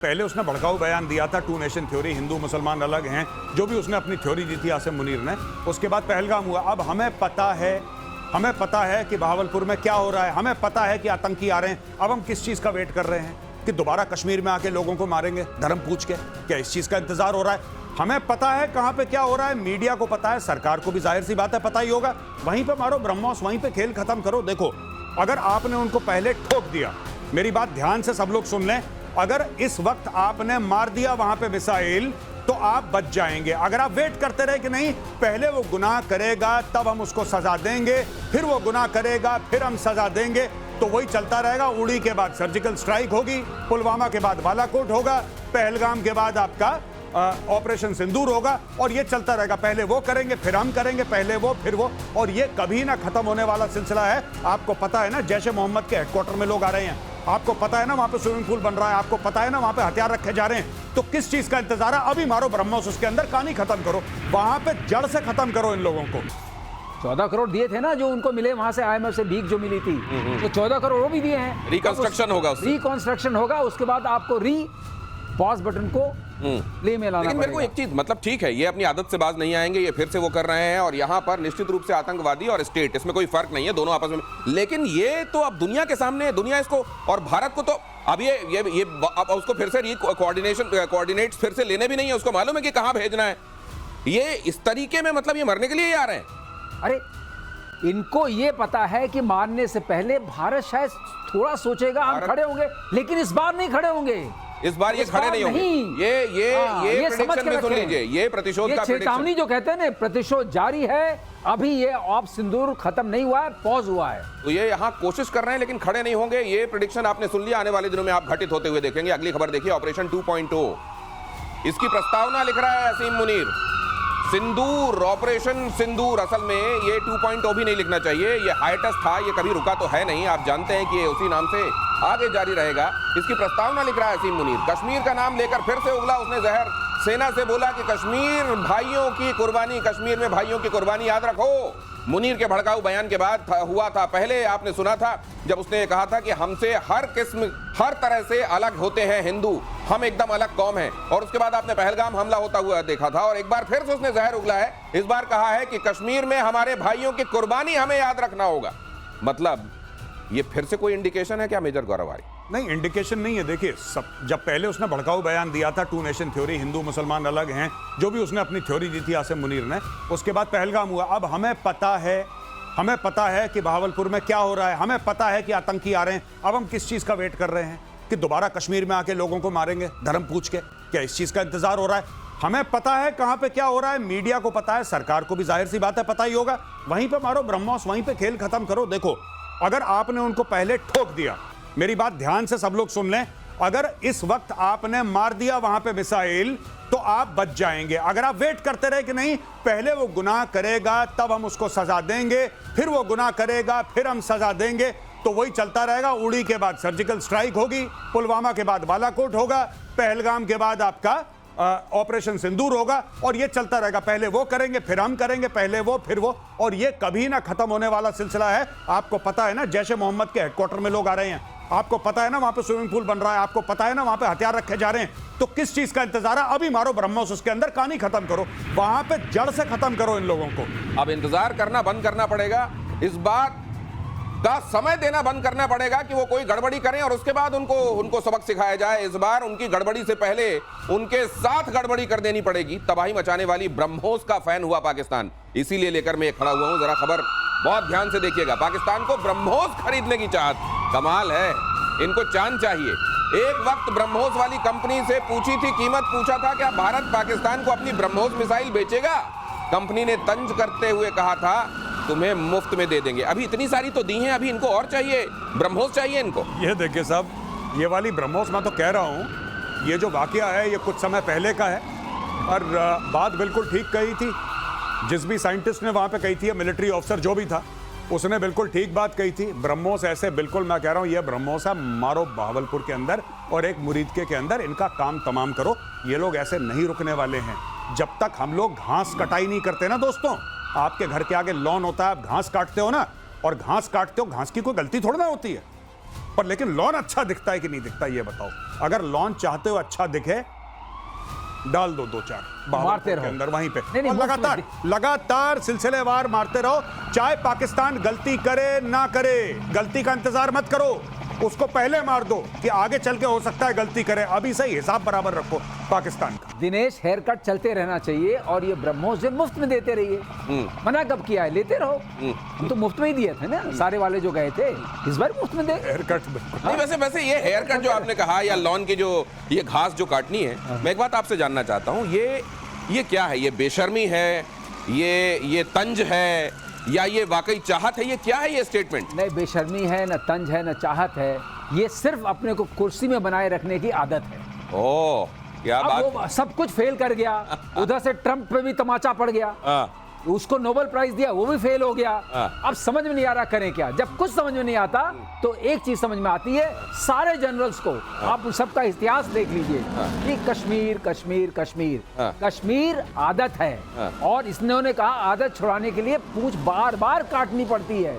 पहले उसने भड़काऊ बयान दिया था, टू नेशन थ्योरी, हिंदू मुसलमान अलग हैं, जो भी उसने अपनी थ्योरी दी थी आसिम मुनीर ने। उसके बाद पहलगाम हुआ। अब हमें पता है कि बहावलपुर में क्या हो रहा है, हमें पता है कि आतंकी आ रहे हैं। अब हम किस चीज का वेट कर रहे हैं कि दोबारा कश्मीर में आके लोगों को मारेंगे धर्म पूछ के? क्या इस चीज का इंतजार हो रहा है? हमें पता है कहां पे क्या हो रहा है, मीडिया को पता है, सरकार को भी जाहिर सी बात है पता ही होगा। वहीं पे मारो ब्रह्मोस, वहीं पे खेल खत्म करो। देखो, अगर आपने उनको पहले ठोक दिया, मेरी बात ध्यान से सब लोग सुन लें, अगर इस वक्त आपने मार दिया वहां पे मिसाइल तो आप बच जाएंगे। अगर आप वेट करते रहे कि नहीं पहले वो गुनाह करेगा तब हम उसको सजा देंगे, फिर वो गुनाह करेगा फिर हम सजा देंगे, तो वही चलता रहेगा। उड़ी के बाद सर्जिकल स्ट्राइक होगी, पुलवामा के बाद बालाकोट होगा, पहलगाम के बाद आपका ऑपरेशन सिंदूर होगा, और ये चलता रहेगा। पहले वो करेंगे फिर हम करेंगे, पहले वो फिर वो, और ये कभी ना खत्म होने वाला सिलसिला है। आपको पता है ना जैश-ए मोहम्मद के हेडक्वार्टर में लोग आ रहे हैं, आपको पता है ना वहां पे स्विमिंग पूल बन रहा है, आपको पता है ना वहां पे हथियार रखे जा रहे हैं। तो किस चीज का इंतजार है? अभी मारो ब्रह्मोस, उसके अंदर कहानी खत्म करो, वहां पे जड़ से खत्म करो इन लोगों को। 14 करोड़ दिए थे ना जो उनको मिले वहां से, IMF से भीख जो मिली थी, तो 14 करोड़ वो भी दिए हैं। रिकंस्ट्रक्शन होगा, रिकंस्ट्रक्शन होगा, उसके बाद आपको पॉज बटन को प्ले में लाना। लेकिन मेरे को एक चीज, मतलब ठीक है ये अपनी आदत से बाज नहीं आएंगे, ये फिर से वो कर रहे हैं, और यहाँ पर निश्चित रूप से आतंकवादी और स्टेट, इसमें कोई फर्क नहीं है, दोनों आपस में। लेकिन ये तो अब दुनिया के सामने, दुनिया इसको और भारत को तो अब ये अब उसको फिर से कोऑर्डिनेट फिर से लेने भी नहीं है, उसको मालूम है कि कहां भेजना है। ये इस तरीके में मतलब ये मरने के लिए ही आ रहे हैं। अरे इनको ये पता है कि मारने से पहले भारत शायद थोड़ा सोचेगा, हम खड़े होंगे, लेकिन इस बार नहीं खड़े होंगे। इस बार ये खड़े नहीं होंगे। ये प्रेडिक्शन में सुन लीजिए, ये प्रतिशोध का चेतावनी जो कहते हैं ना, प्रतिशोध जारी है। अभी ये ऑप सिंदूर खत्म नहीं हुआ है, पॉज हुआ है। तो ये यहाँ कोशिश कर रहे हैं लेकिन खड़े नहीं होंगे। ये प्रेडिक्शन आपने सुन लिया, आने वाले दिनों में आप घटित होते हुए देखेंगे। अगली खबर देखिए, ऑपरेशन 2.0, इसकी प्रस्तावना लिख रहा है असीम मुनीर। सिंदूर, ऑपरेशन सिंदूर, असल में ये 2.0 भी नहीं लिखना चाहिए, ये हाइटस था, ये कभी रुका तो है नहीं। आप जानते हैं कि ये उसी नाम से आगे जारी रहेगा। इसकी प्रस्तावना लिख रहा है असीम मुनीर। कश्मीर का नाम लेकर फिर से उगला उसने जहर, सेना से बोला कि कश्मीर भाइयों की कुर्बानी, कश्मीर में भाइयों की कुर्बानी याद रखो। मुनीर के भड़काऊ बयान के बाद हुआ था, पहले आपने सुना था जब उसने कहा था कि हमसे हर किस्म, हर तरह से अलग होते हैं हिंदू, हम एकदम अलग कौम हैं। और उसके बाद आपने पहलगाम हमला होता हुआ देखा था, और एक बार फिर से उसने जहर उगला है। इस बार कहा है कि कश्मीर में हमारे भाइयों की कुर्बानी हमें याद रखना होगा। मतलब ये फिर से कोई इंडिकेशन है क्या मेजर गौरवारी? नहीं, इंडिकेशन नहीं है। देखिए, जब पहले उसने भड़काऊ बयान दिया था, टू नेशन थ्योरी, हिंदू मुसलमान अलग हैं, जो भी उसने अपनी थ्योरी दी थी आसिम मुनीर ने। उसके बाद पहलगाम हुआ। अब हमें पता है कि बहावलपुर में क्या हो रहा है, हमें पता है कि आतंकी आ रहे हैं। अब हम किस चीज का वेट कर रहे हैं कि दोबारा कश्मीर में आके लोगों को मारेंगे धर्म पूछ के? क्या इस चीज का इंतजार हो रहा है? हमें पता है कहां पे क्या हो रहा है, मीडिया को पता है, सरकार को भी जाहिर सी बात है पता ही होगा। वहीं पे मारो ब्रह्मोस, वहीं पे खेल खत्म करो। देखो, अगर आपने उनको पहले ठोक दिया, मेरी बात ध्यान से सब लोग सुन लें, अगर इस वक्त आपने मार दिया वहां पे मिसाइल तो आप बच जाएंगे। अगर आप वेट करते रहे कि नहीं पहले वो गुनाह करेगा तब हम उसको सजा देंगे, फिर वो गुनाह करेगा फिर हम सजा देंगे, तो वही चलता रहेगा। उड़ी के बाद सर्जिकल स्ट्राइक होगी, पुलवामा के बाद बालाकोट होगा, पहलगाम के बाद आपका ऑपरेशन सिंदूर होगा, और ये चलता रहेगा। पहले वो करेंगे फिर हम करेंगे, पहले वो फिर वो, और ये कभी ना खत्म होने वाला सिलसिला है। आपको पता है ना जैश-ए मोहम्मद के हेडक्वार्टर में लोग आ रहे हैं, आपको पता है ना वहां पे स्विमिंग पूल बन रहा है, आपको पता है ना वहां पे हथियार रखे जा रहे हैं। तो किस चीज का इंतजार है? अभी मारो ब्रह्मोस, उसके अंदर कहानी खत्म करो, वहां पे जड़ से खत्म करो इन लोगों को। अब इंतजार करना बंद करना पड़ेगा, इस बात का समय देना बंद करना पड़ेगा कि वो कोई गड़बड़ी करें और उसके बाद उनको सबक सिखाया जाए। इस बार उनकी गड़बड़ी से पहले उनके साथ गड़बड़ी कर देनी पड़ेगी। तबाही मचाने वाली ब्रह्मोस का फैन हुआ पाकिस्तान, इसीलिए लेकर मैं खड़ा हुआ हूं। जरा खबर बहुत ध्यान से देखिएगा। पाकिस्तान को ब्रह्मोस खरीदने की चाहत, कमाल है, इनको चांद चाहिए। एक वक्त ब्रह्मोस वाली कंपनी से पूछी थी कीमत, पूछा था क्या भारत पाकिस्तान को अपनी ब्रह्मोस मिसाइल बेचेगा? कंपनी ने तंज करते हुए कहा था तुम्हें मुफ्त में दे देंगे। अभी इतनी सारी तो दी हैं, अभी इनको और चाहिए, ब्रह्मोस चाहिए इनको। ये देखिए साहब, ये वाली ब्रह्मोस, मैं तो कह रहा हूं ये जो वाकया है ये कुछ समय पहले का है, और बात बिल्कुल ठीक कही थी जिस भी साइंटिस्ट ने वहां पे कही थी, मिलिट्री ऑफिसर जो भी था उसने बिल्कुल ठीक बात कही थी। ब्रह्मोस ऐसे बिल्कुल, मैं कह रहा हूं ये ब्रह्मोस है, मारो बहावलपुर के अंदर और एक मुरीदके के अंदर, इनका काम तमाम करो। ये लोग ऐसे नहीं रुकने वाले हैं जब तक हम लोग घास कटाई नहीं करते ना। दोस्तों, आपके घर के आगे लॉन होता है, आप घास काटते हो ना, और घास काटते हो, घास की कोई गलती थोड़ी ना होती है, पर लेकिन लॉन अच्छा दिखता है कि नहीं दिखता ये बताओ। अगर लॉन चाहते हो अच्छा दिखे, डाल दो 2-4 मारते रहो के अंदर वहीं पे, नहीं, और लगातार लगातार सिलसिलेवार मारते रहो। चाहे पाकिस्तान गलती करे ना करे, गलती का इंतजार मत करो, उसको पहले मार दो कि आगे चल के हो सकता है गलती करे। अभी सही हिसाब बराबर रखो पाकिस्तान का। दिनेश, हेयर कट चलते रहना चाहिए और ये ब्रह्मोस जो मुफ्त में देते रहिए। मना कब किया है? लेते रहो। हम तो मुफ्त में ही दिए थे ना, सारे वाले जो गए थे, इस बार मुफ्त में दे। हेयर कट नहीं, वैसे ये हेयर कट जो आपने कहा या लॉन की जो ये घास जो काटनी है, मैं एक बात आपसे जानना चाहता हूँ, ये क्या है? ये बेशर्मी है, ये तंज है, या ये वाकई चाहत है? ये क्या है ये स्टेटमेंट? नहीं, बेशर्मी है, न तंज है, न चाहत है। ये सिर्फ अपने को कुर्सी में बनाए रखने की आदत है। ओह, क्या अब बात। वो सब कुछ फेल कर गया, उधर से ट्रंप पे भी तमाचा पड़ गया, उसको नोबेल प्राइज दिया, वो भी फेल हो गया। अब समझ में नहीं आ रहा करें क्या। जब कुछ समझ में नहीं आता तो एक चीज समझ में आती है, सारे जनरल्स को आप उन सबका इतिहास देख लीजिए कि कश्मीर कश्मीर कश्मीर कश्मीर आदत है, और इसने कहा आदत छुड़ाने के लिए पूंछ बार बार काटनी पड़ती है।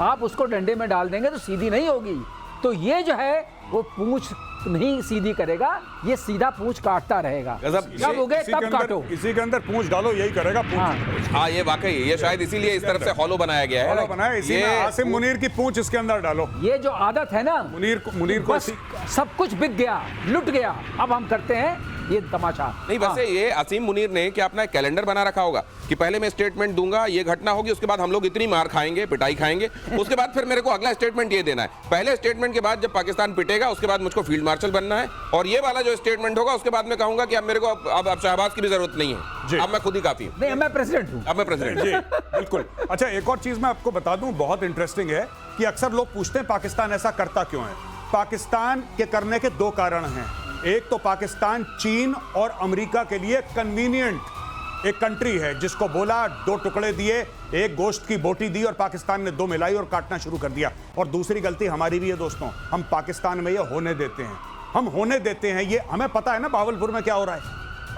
आप उसको डंडे में डाल देंगे तो सीधी नहीं होगी। तो ये जो है वो पूंछ नहीं सीधी करेगा, ये सीधा पूंछ काटता रहेगा। जब हो गए तब काटो, इसी के अंदर पूंछ डालो, यही करेगा पूंछ। हाँ, ये वाकई, ये शायद इसीलिए इस तरफ से हॉलो बनाया गया है। हॉलो बनाया, इसी में आसिम मुनीर की पूंछ इसके अंदर डालो। ये जो आदत है ना, मुनीर को बस सब कुछ बिक गया, लुट गया। अब हम करते हैं ये तमाशा। नहीं, वैसे ये असीम मुनीर ने क्या अपना कैलेंडर बना रखा होगा कि पहले मैं स्टेटमेंट दूंगा, ये घटना होगी, उसके बाद हम लोग इतनी मार खाएंगे, पिटाई खाएंगे, उसके बाद फिर मेरे को अगला स्टेटमेंट ये देना है। पहले स्टेटमेंट के बाद जब पाकिस्तान पिटेगा, उसके बाद मुझको फील्ड मार्शल बनना है, और ये वाला जो स्टेटमेंट होगा उसके बाद मैं कहूंगा कि अब मेरे को अब शहबाज की भी जरूरत नहीं है, अब मैं खुद ही काफी हूं। नहीं, मैं प्रेसिडेंट हूं। अब मैं प्रेसिडेंट। जी बिल्कुल। अच्छा, एक और चीज मैं आपको बता दूं, बहुत इंटरेस्टिंग है कि अक्सर लोग पूछते हैं पाकिस्तान ऐसा करता क्यों है। पाकिस्तान के करने के 2 कारण हैं। एक तो पाकिस्तान चीन और अमेरिका के लिए कन्वीनियंट एक कंट्री है, जिसको बोला 2 टुकड़े दिए, एक गोश्त की बोटी दी और पाकिस्तान ने 2 मिलाई और काटना शुरू कर दिया। और दूसरी गलती हमारी भी है दोस्तों, हम पाकिस्तान में ये होने देते हैं, हम होने देते हैं। ये हमें पता है ना भावलपुर में क्या हो रहा है।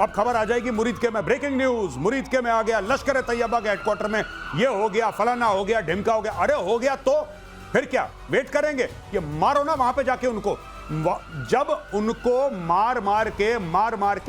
अब खबर आ जाएगी मुरीद के में, ब्रेकिंग न्यूज, मुरीद के में आ गया, लश्कर तैयबा के हेडक्वार्टर में ये हो गया, फलाना हो गया, ढिमका हो गया। अरे हो गया तो फिर क्या वेट करेंगे? ये मारो ना वहां पे जाके उनको। जब उनको मार मार के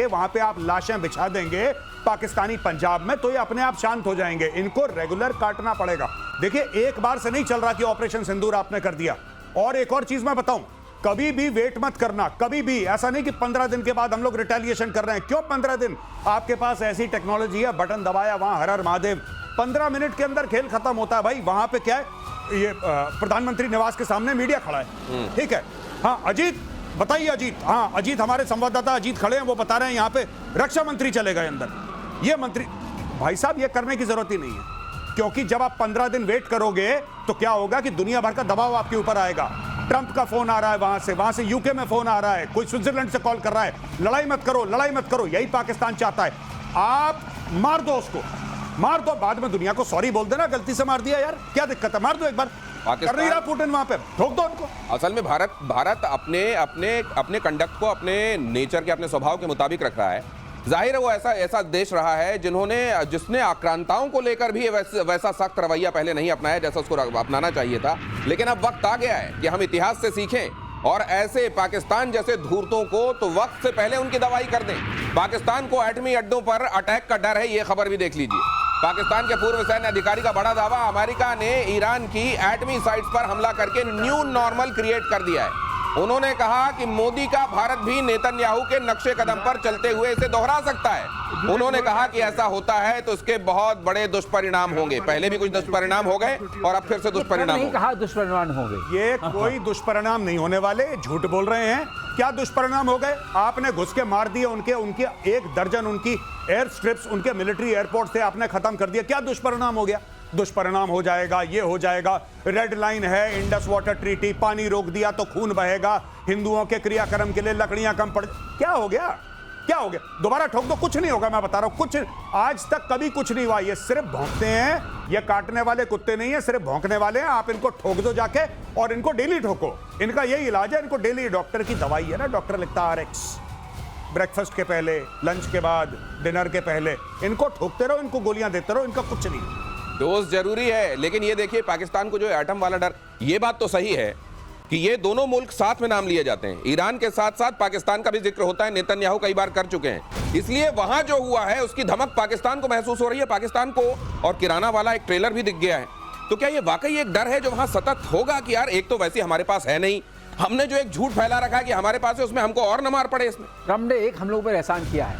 वहां पे आप लाशें बिछा देंगे पाकिस्तानी पंजाब में, तो ये अपने आप शांत हो जाएंगे। इनको रेगुलर काटना पड़ेगा। देखिए, एक बार से नहीं चल रहा कि ऑपरेशन सिंदूर आपने कर दिया। और एक और चीज मैं बताऊं, कभी भी वेट मत करना, कभी भी ऐसा नहीं कि 15 दिन के बाद हम लोग रिटेलिएशन कर रहे हैं। क्यों 15 दिन? आपके पास ऐसी टेक्नोलॉजी है, बटन दबाया वहां हर हर महादेव, 15 मिनट के अंदर खेल खत्म होता है भाई। वहां पे क्या है, ये प्रधानमंत्री निवास के सामने मीडिया खड़ा है, ठीक है। हाँ अजीत, बताइए अजीत। हाँ अजीत, हमारे संवाददाता अजीत खड़े हैं, वो बता रहे हैं यहाँ पे रक्षा मंत्री चलेगा अंदर। ये मंत्री, भाई साहब ये करने की जरूरत ही नहीं है, क्योंकि जब आप 15 दिन वेट करोगे तो क्या होगा कि दुनिया भर का दबाव आपके ऊपर आएगा। ट्रंप का फोन आ रहा है वहां से यूके में फोन आ रहा है, कोई स्विट्जरलैंड से कॉल कर रहा है, लड़ाई मत करो, लड़ाई मत करो। यही पाकिस्तान चाहता है। आप मार दो उसको, मार दो, बाद में दुनिया को सॉरी बोल देना, गलती से मार दिया यार, क्या दिक्कत है, मार दो एक बार। कर नहीं रहा पुतिन वहां पे, ठोक दो उनको। असल में भारत अपने कंडक्ट को अपने नेचर के, अपने स्वभाव के मुताबिक रख रहा है। जाहिर है वो ऐसा देश रहा है जिसने आक्रांताओं को लेकर भी वैसा सख्त रवैया पहले नहीं अपनाया जैसा उसको अपनाना चाहिए था। लेकिन अब वक्त आ गया है कि हम इतिहास से सीखें और ऐसे पाकिस्तान जैसे धूर्तों को तो वक्त से पहले उनकी दवाई कर दें। पाकिस्तान को एटमी अड्डों पर अटैक का डर है, ये खबर भी देख लीजिए। पाकिस्तान के पूर्व सैन्य अधिकारी का बड़ा दावा, अमेरिका ने ईरान की एटमी साइट्स पर हमला करके न्यू नॉर्मल क्रिएट कर दिया है। उन्होंने कहा कि मोदी का भारत भी नेतन्याहू के नक्शे कदम पर चलते हुए इसे दोहरा सकता है। उन्होंने कहा कि ऐसा होता है तो इसके बहुत बड़े दुष्परिणाम होंगे। पहले भी कुछ दुष्परिणाम हो गए और अब फिर से दुष्परिणाम नहीं कहा दुष्परिणाम होंगे, ये कोई दुष्परिणाम नहीं होने वाले, झूठ बोल रहे हैं। क्या दुष्परिणाम हो गए? आपने घुस के मार दिए उनके 1 दर्जन उनकी एयर स्ट्रिप्स, उनके मिलिट्री एयरपोर्ट से आपने खत्म कर दिया। क्या दुष्परिणाम हो गया? दुष्परिणाम हो जाएगा, ये हो जाएगा। रेड लाइन है, इंडस वाटर ट्रीटी, पानी रोक दिया तो खून बहेगा, हिंदुओं के क्रियाक्रम के लिए लकड़ियां कम पड़, क्या हो गया? क्या हो गया? दोबारा ठोक दो, कुछ नहीं होगा। मैं बता रहा हूं, कुछ आज तक कभी कुछ नहीं हुआ। ये सिर्फ भौंकते हैं, ये काटने वाले कुत्ते नहीं है, सिर्फ भौंकने वाले हैं। आप इनको ठोक दो जाके और इनको डेली ठोको। इनका यही इलाज है, इनको डेली, डॉक्टर की दवाई है ना, डॉक्टर लिखता है RX, ब्रेकफास्ट के पहले, लंच के बाद, डिनर के पहले, इनको ठोकते रहो, इनको गोलियां देते रहो, इनका कुछ नहीं। डोज जरूरी है, लेकिन ये देखिए पाकिस्तान को जो एटम वाला डर, ये बात तो सही है कि ये दोनों मुल्क साथ में नाम लिए जाते हैं। ईरान के साथ साथ पाकिस्तान का भी जिक्र होता है, नेतन्याहू कई बार कर चुके हैं। इसलिए वहां जो हुआ है उसकी धमक पाकिस्तान को महसूस हो रही है, पाकिस्तान को। और किराना वाला एक ट्रेलर भी दिख गया है। तो क्या ये वाकई एक डर है जो वहां सतत होगा कि यार एक तो वैसे हमारे पास है नहीं, हमने जो एक झूठ फैला रखा है कि हमारे पास है, उसमें हमको और न मार पड़े इसमें। ट्रम्प ने एक हम लोगों पर एहसान किया है,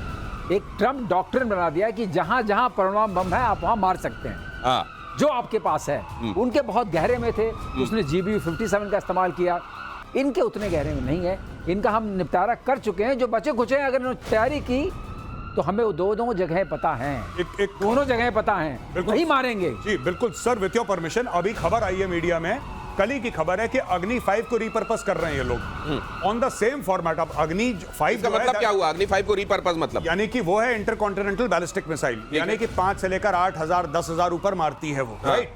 एक ट्रम्प डॉक्ट्रिन बना दिया कि जहां जहां परमाणु बम है आप वहां मार सकते हैं। हाँ, जो आपके पास है उनके बहुत गहरे में थे, उसने GBU-57 का इस्तेमाल किया। इनके उतने गहरे में नहीं है, इनका हम निपटारा कर चुके हैं। जो बचे कुछ हैं, अगर उन्होंने तैयारी की तो हमें वो दो जगह पता हैं, दोनों जगह पता हैं, वही मारेंगे। जी बिल्कुल सर, विथ योर परमिशन, अभी खबर आई है मीडिया में, कल ही की खबर है कि अग्नि 5 को रिपर्पस कर रहे हैं ये लोग ऑन द सेम फॉर्मेट। अब अग्नि 5 का मतलब क्या हुआ? अग्नि 5 को रिपर्पस मतलब यानी कि वो है इंटरकॉन्टिनेंटल बैलिस्टिक मिसाइल, यानी कि 5 से लेकर 8,000 10,000 ऊपर मारती है वो, राइट।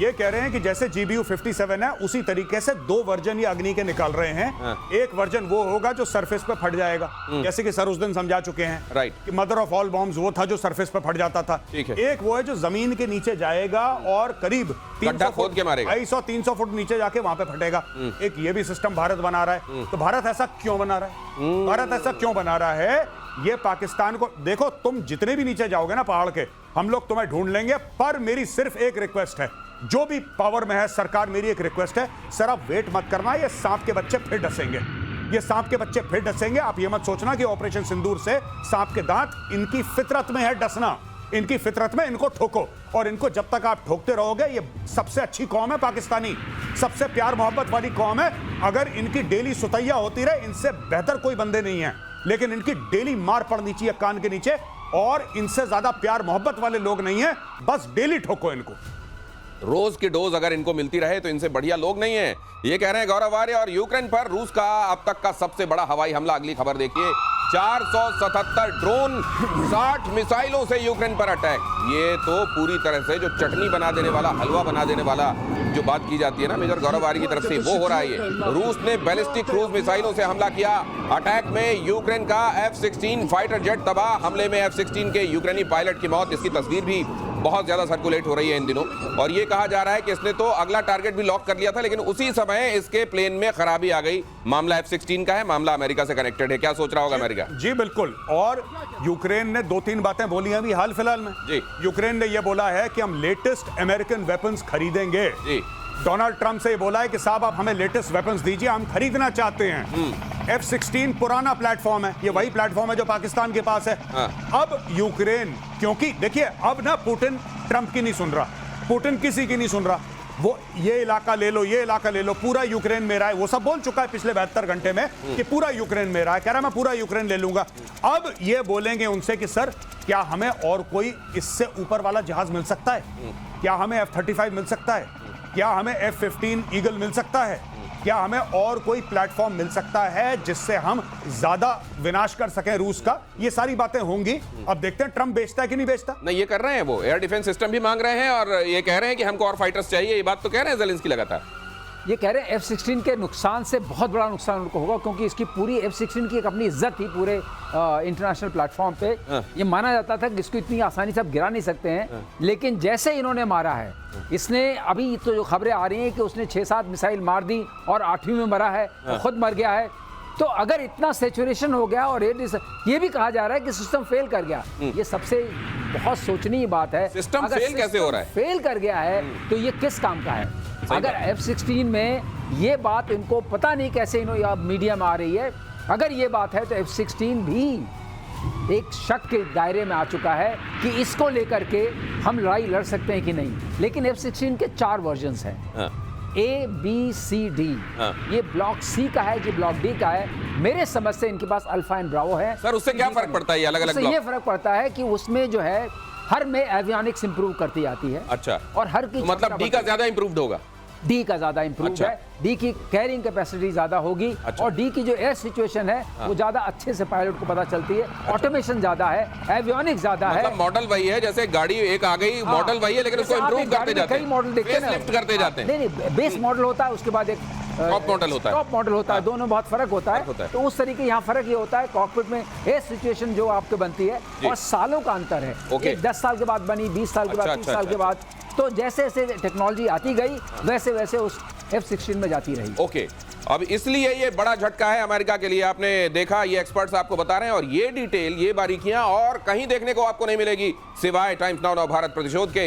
ये कह रहे हैं कि जैसे GBU-57 है उसी तरीके से 2 वर्जन ये अग्नि के निकाल रहे हैं। एक वर्जन वो होगा जो सरफेस पे फट जाएगा, जैसे कि सर उस दिन समझा चुके हैं, राइट, कि मदर ऑफ ऑल बॉम्ब्स वो था जो सरफेस पे फट जाता था। एक वो है जो जमीन के नीचे जाएगा और करीब 300 खोद के मारेगा, 250-300 फुट नीचे जाके वहां पे फटेगा। एक ये भी सिस्टम भारत बना रहा है। तो भारत ऐसा क्यों बना रहा है? भारत ऐसा क्यों बना रहा है? ये पाकिस्तान को देखो, तुम जितने भी नीचे जाओगे ना पहाड़ के, हम लोग तुम्हें ढूंढ लेंगे। पर मेरी सिर्फ एक रिक्वेस्ट है, जो भी पावर में है सरकार, मेरी एक रिक्वेस्ट है, सर आप वेट मत करना, ये सांप के बच्चे फिर डसेंगे, ये सांप के बच्चे फिर डसेंगे। आप ये मत सोचना कि ऑपरेशन सिंदूर से सांप के दांत, इनकी फितरत में है डसना, इनकी फितरत में, इनको ठोको। और इनको जब तक आप ठोकते रहोगे, ये सबसे अच्छी कौम है पाकिस्तानी, सबसे प्यार मोहब्बत वाली कौम है। अगर इनकी डेली सुतैया होती रहे, इनसे बेहतर कोई बंदे नहीं है, लेकिन इनकी डेली मार पड़नी चाहिए कान के नीचे। और इनसे ज्यादा प्यार मोहब्बत वाले लोग नहीं है, बस डेली ठोको इनको। रोज की डोज अगर इनको मिलती रहे तो इनसे बढ़िया लोग नहीं है। ये कह रहे हैं गौरव आर्य। और यूक्रेन पर रूस का अब तक का सबसे बड़ा हवाई हमला, अगली खबर देखिए, 477 ड्रोन, 60 मिसाइलों से यूक्रेन पर अटैक। ये तो पूरी तरह से जो चटनी बना देने वाला, हलवा बना देने वाला जो बात की जाती है ना मेजर गौरव आर्य की तरफ से, वो हो रहा है। ये रूस ने बैलिस्टिक क्रूज मिसाइलों से हमला किया। अटैक में यूक्रेन का F-16 फाइटर जेट तबाह, हमले में F-16 के यूक्रेनी पायलट की मौत। इसकी तस्वीर भी बहुत ज्यादा सर्कुलेट हो रही है इन दिनों। और ये कहा जा रहा है कि इसने तो अगला टारगेट भी लॉक कर लिया था, लेकिन उसी समय इसके प्लेन में खराबी आ गई। मामला F-16 का है, मामला अमेरिका से कनेक्टेड है। क्या सोच रहा होगा अमेरिका? जी बिल्कुल। और यूक्रेन ने 2-3 बातें बोली हैं अभी हाल फिलहाल में। जी, यूक्रेन ने यह बोला है कि हम लेटेस्ट अमेरिकन वेपन्स खरीदेंगे। जी, डोनाल्ड ट्रंप से ये बोला है कि साहब आप हमें लेटेस्ट वेपन्स दीजिए, हम खरीदना चाहते हैं। F-16 पुराना प्लेटफॉर्म है, ये वही प्लेटफॉर्म है जो पाकिस्तान के पास है। अब यूक्रेन, क्योंकि देखिए अब ना पुतिन ट्रंप की नहीं सुन रहा, पुतिन किसी की नहीं सुन रहा। वो ये इलाका ले लो, ये इलाका ले लो, पूरा यूक्रेन मेरा है, वो सब बोल चुका है पिछले 72 घंटे में कि पूरा यूक्रेन मेरा है। कह रहा है मैं पूरा यूक्रेन ले लूंगा। अब ये बोलेंगे उनसे कि सर क्या हमें और कोई इससे ऊपर वाला जहाज मिल सकता है? क्या हमें F-35 मिल सकता है? क्या हमें F-15 ईगल मिल सकता है? क्या हमें और कोई प्लेटफॉर्म मिल सकता है जिससे हम ज्यादा विनाश कर सकें रूस का? ये सारी बातें होंगी। अब देखते हैं ट्रंप बेचता है कि नहीं बेचता। नहीं, ये कर रहे हैं, वो एयर डिफेंस सिस्टम भी मांग रहे हैं और ये कह रहे हैं कि हमको और फाइटर्स चाहिए। ये बात तो कह रहे हैं ज़ेलेंस्की लगातार। ये कह रहे हैं F-16 के नुकसान से बहुत बड़ा नुकसान उनको होगा, क्योंकि इसकी पूरी F-16 की एक अपनी इज्जत थी पूरे इंटरनेशनल प्लेटफॉर्म पे। ये माना जाता था कि इसको इतनी आसानी से आप गिरा नहीं सकते हैं, लेकिन जैसे इन्होंने मारा है, इसने अभी तो जो खबरें आ रही हैं कि उसने 6-7 मिसाइल मार दी और 8वीं में मरा है, खुद मर गया है। तो अगर इतना सैचुरेशन हो गया और ये भी कहा जा रहा है कि सिस्टम फेल कर गया, ये सबसे बहुत सोचनीय बात है। सिस्टम फेल कैसे हो रहा है? फेल कर गया है तो ये किस काम का है? अगर F-16 में ये बात इनको पता नहीं कैसे इन्होंने मीडिया में आ रही है, अगर ये बात है तो F-16 भी एक शक के दायरे में आ चुका है कि इसको लेकर के हम लड़ाई लड़ सकते हैं कि नहीं। लेकिन F-16 के 4 वर्जन्स हैं, A, B, C, D। ये ब्लॉक C का है कि ब्लॉक D का है? मेरे समझ से इनके पास अल्फा एंड ब्रावो है। सर उससे क्या फर्क पड़ता है? ये अलग-अलग ब्लॉक? ये फर्क पड़ता है कि उसमें जो है हर में एवियोनिक्स इंप्रूव करती जाती है। अच्छा। और हर की तो मतलब D का ज्यादा इंप्रूव्ड होगा? डी का ज्यादा इंप्रूव है, डी की कैरिंग कैपेसिटी ज्यादा होगी। और डी की जो एयर सिचुएशन है वो ज्यादा अच्छे से पायलट को पता चलती है। ऑटोमेशन ज्यादा है, एवियोनिक्स ज्यादा है। मतलब मॉडल वही है, जैसे गाड़ी एक आ गई, मॉडल वही है, लेकिन उसको इंप्रूव करते जाते हैं। कई मॉडल देखते हैं ना, लिफ्ट करते जाते हैं। नहीं, बेस मॉडल होता है, उसके बाद एक टॉप मॉडल होता है। टॉप मॉडल होता है, दोनों बहुत फर्क होता है। तो उस तरीके यहाँ फर्क ये होता है, कॉकपिट में एयर सिचुएशन जो आपको बनती है और सालों का अंतर है। 10 साल के बाद बनी, 20 साल के बाद, 30 साल के बाद। तो जैसे जैसे टेक्नोलॉजी आती गई, वैसे वैसे उस F-16 में जाती रही। ओके, अब इसलिए ये बड़ा झटका है अमेरिका के लिए। आपने देखा, ये एक्सपर्ट्स आपको बता रहे हैं, और ये डिटेल, ये बारीकियां और कहीं देखने को आपको नहीं मिलेगी सिवाय टाइम्स नाउ भारत प्रतिशोध के।